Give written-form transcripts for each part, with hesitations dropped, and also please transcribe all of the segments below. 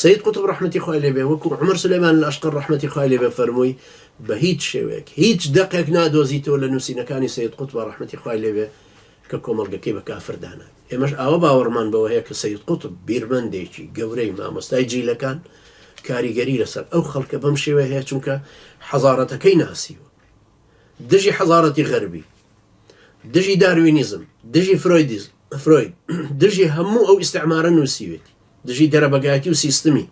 سيد قطب رحمتي خوای لێ بێ وەکو عمر سلێمان الأشقر رحمتي خوای لێ بێ فەرمووی بە هیچ شێوەیەک هیچ دەقێک نادۆزیتەوە لە نووسینەکانی سید قوتب رحمتي خوای لێ بێ کە کۆمەڵگەکەی بە کافردانە. ئێمەش ئاوە باوەڕمان بەوە هەیە کە سید قوتب بیرمەندێکی گەورەی مامۆستای جیلەکان کاریگەری لەسەر ئەو خەڵکە بەم شێوەیە هەیە چونکە حەزارەتەکەی ناسیوە، دژی حەزارەتی غەربی، دژی داروینیزم، دژی فروید، دژی هەموو ئەو ئیستعمارە نووسیوێتی، دژی دەرەبەگایەتی و سیستمی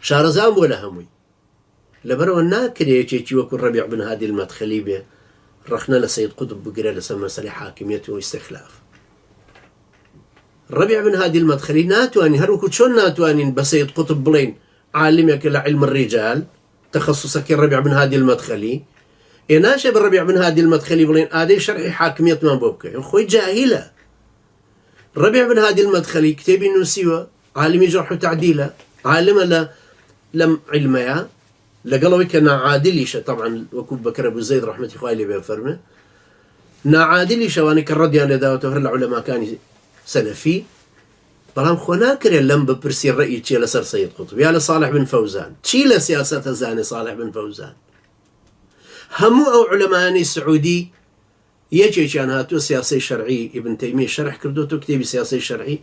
شارەزان بووە لە هەمووی. لەبەرەوە ناکرێتێکی وەکو ڕەبیع بن هادی المەدخەلی بێ ڕەخنە لە سید قوتب بگرە لەسەر مەسەلەی حاکمیەت و ئیستیخلاف. ڕەبیع بن هادی المەدخەلی ناتوانین هەروەکو چۆن ناتوانین بە سید قوتب بڵێین عالمێکە لە علم الرجال تەخەسوسەکەی ڕەبیع بن هادی المەدخەلی، ناشێ بە ڕەبیع بن هادی المەدخەلی بڵێن ئادەی شەرعی حاکمیەتمان بۆ بکەین، خۆی جاهیلە. ڕەبیع بن هادی المەدخەلی کتێبی نووسیوە، عالمی جەرح و تعدیلە، عالمە لەم علمەیە لەگەڵەوەی کە ناعادلیشە طبعا وەکو بەکر ئەبو زەید ڕەحمەتی خوای لێ بێ فەرمێ ناعادلی شەوانەی کە ڕەدیان لێداوەتەوە هەر لە عولەماکانی سەلەفی، بەڵام خۆ ناکرێت لەم بپرسی ڕەئی چیە لەسەر سید قوتب یا لە صالح بن فەوزان، چی لە سیاسەتە زانێ صالح بن فەوزان؟ هەموو ئەو عولەمانی سعودی یەکێکیان هاتووە سیاسەی شەرعی ئیبن تەیمیە شەرح کردووەتەوە کتێبی سیاسەی شەرعی،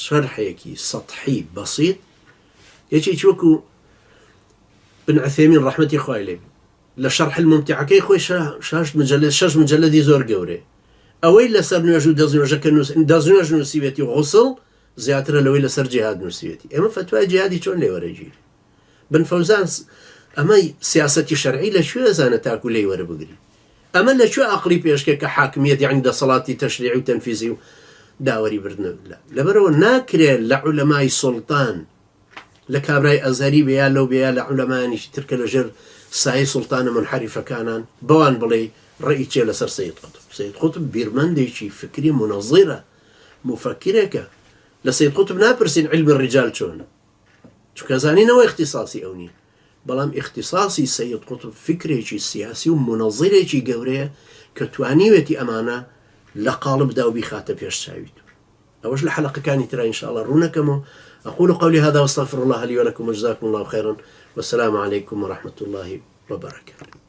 شەرحێکی سەطحی بەسیط، یەکێکی وەکو بن عثيمين رحمتي خوای لێ لە شەرح الممتعەکەی خۆی 6 مجلدی زۆر گەورەیە، ئەوەی لەسەر نوێژ و دەستنوێژ نووسیوێتی و غوسڵ زیاترە لەوەی لەسەر جیهاد نووسیوێتی. ئێمە فتوای جیهادی چۆن لێ وەرەگیری؟ بن فەوزان ئەمە سیاسەتی شەرعی لەکوێ زانە تاکو لێی وەرەبگری؟ ئەمە لەکوێ عەقلی پێشکە کە حاکمیەت یعنی دەسەڵاتی تەشریعی و تەنفیزی و داوەری بردنە؟ لەبەرەوە ناکرێت لە عولەمای سوڵتان لە کابرای ئەزهەری بێ یا لەو بێ یا لە عولەمایانیشی ترکە لەژێر سایە سوڵتانە منحەریفەکانان بەوان بڵێ ڕەئی چێ لەسەر سید قوتب. سید قوتب بیرمەندێکی فکری منەظیرە، مفەکرێکە. لە سید قوتب ناپرسین علم الرجال چۆنە، چونکە زانینەوە اختصاصی ئەو نیە، بەڵام اختصاصی سید قوتب فکرێکی سیاسی و منەظیرێکی گەورەیە کە توانیوێتی ئەمانە لە قاڵبدا و بیخاتە پێشچاویت. أوش الحلقة كانت ترى إن شاء الله رونكم. أقول قولي هذا واستغفر الله لي ولكم وجزاكم الله خيرا والسلام عليكم ورحمة الله وبركاته.